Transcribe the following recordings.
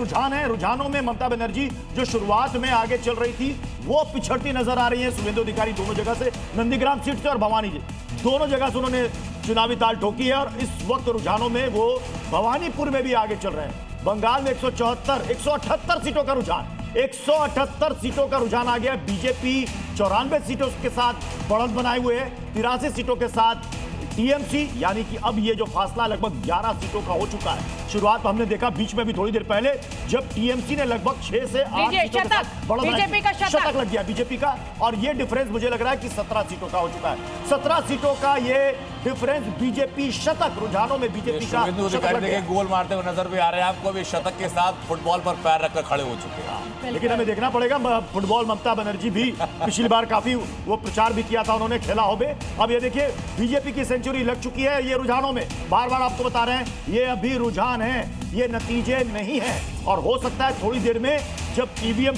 रुझान है। रुझानों में ममता बनर्जी जो शुरुआत में आगे चल रही थी वो पिछड़ती नजर आ रही है। शुभेंदु अधिकारी दोनों जगह से, नंदीग्राम सीट से और भवानी जी दोनों जगह से उन्होंने चुनावी ताल ठोकी है और इस वक्त रुझानों में वो भवानीपुर में भी आगे चल रहे हैं। बंगाल में 178 सीटों का रुझान, 178 सीटों का रुझान आ गया। बीजेपी 94 सीटों के साथ बढ़त बनाए हुए है, 83 सीटों के साथ टीएमसी, यानी कि अब ये जो फासला लगभग 11 सीटों का हो चुका है। शुरुआत हमने देखा बीच में भी थोड़ी देर पहले जब टीएमसी ने लगभग 6 से 8 सीटों के साथ बढ़त बीजेपी का शतक लग गया बीजेपी का, और ये डिफरेंस मुझे लग रहा है कि 17 सीटों का हो चुका है। 17 सीटों का ये डिफरेंस बीजेपी शतक, रुझानों में बीजेपी का गोल मारते हुए नजर भी आ रहे हैं आपको। अभी शतक के साथ फुटबॉल पर पैर रखकर खड़े हो चुके हैं। लेकिन हमें देखना पड़ेगा फुटबॉल ममता बनर्जी भी पिछली बार काफी वो प्रचार भी किया था उन्होंने, खेला हो बे। अब ये देखिए बीजेपी की सेंचुरी लग चुकी है ये रुझानों में। बार बार आपको बता रहे हैं ये अभी रुझान है, ये नतीजे नहीं है। और हो सकता है थोड़ी देर में जब ईवीएम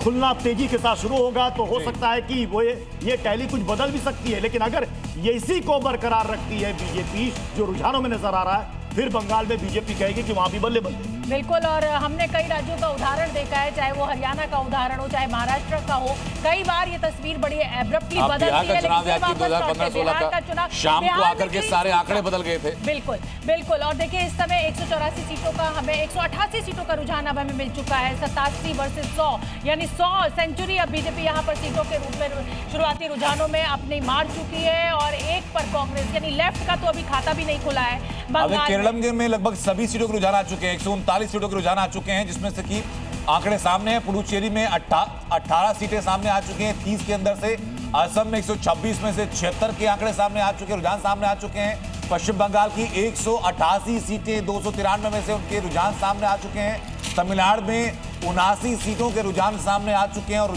खुलना तेजी के साथ शुरू होगा तो हो सकता है कि वो ये टैली कुछ बदल भी सकती है। लेकिन अगर ये इसी को बरकरार रखती है बीजेपी जो रुझानों में नजर आ रहा है, फिर बंगाल में बीजेपी कहेगी कि वहां भी बल्ले बल्ले। बिल्कुल, और हमने कई राज्यों का उदाहरण देखा है, चाहे वो हरियाणा का उदाहरण हो, चाहे महाराष्ट्र का हो। कई बार ये तस्वीर बड़ी एब्रप्टली बदलती है। लेकिन 2015-16 का चुनाव शाम को आकर के सारे आंकड़े बदल गए थे। बिल्कुल बिल्कुल। और देखिए इस समय 184 सीटों का, हमें 188 सीटों का रुझान अब हमें मिल चुका है। 87 वर्सेस 100, यानी 100 सेंचुरी अब बीजेपी यहाँ पर सीटों के रूप में शुरुआती रुझानों में अपनी मार चुकी है। और एक पर कांग्रेस यानी लेफ्ट का तो अभी खाता भी नहीं खुला है। केरल में लगभग सभी सीटों के रुझान आ चुके हैं, 139 सीटों के रुझान आ चुके हैं, जिसमें से कि आंकड़े सामने हैं। पुडुचेरी में 18 सीटें सामने आ चुके हैं 30 के अंदर से। असम में 126 में से 76 के आंकड़े सामने आ चुके हैं, रुझान सामने आ चुके हैं। पश्चिम बंगाल की 188 सीटें 293 में से उनके रुझान सामने आ चुके हैं। तमिलनाडु में 79 सीटों के रुझान सामने आ चुके हैं और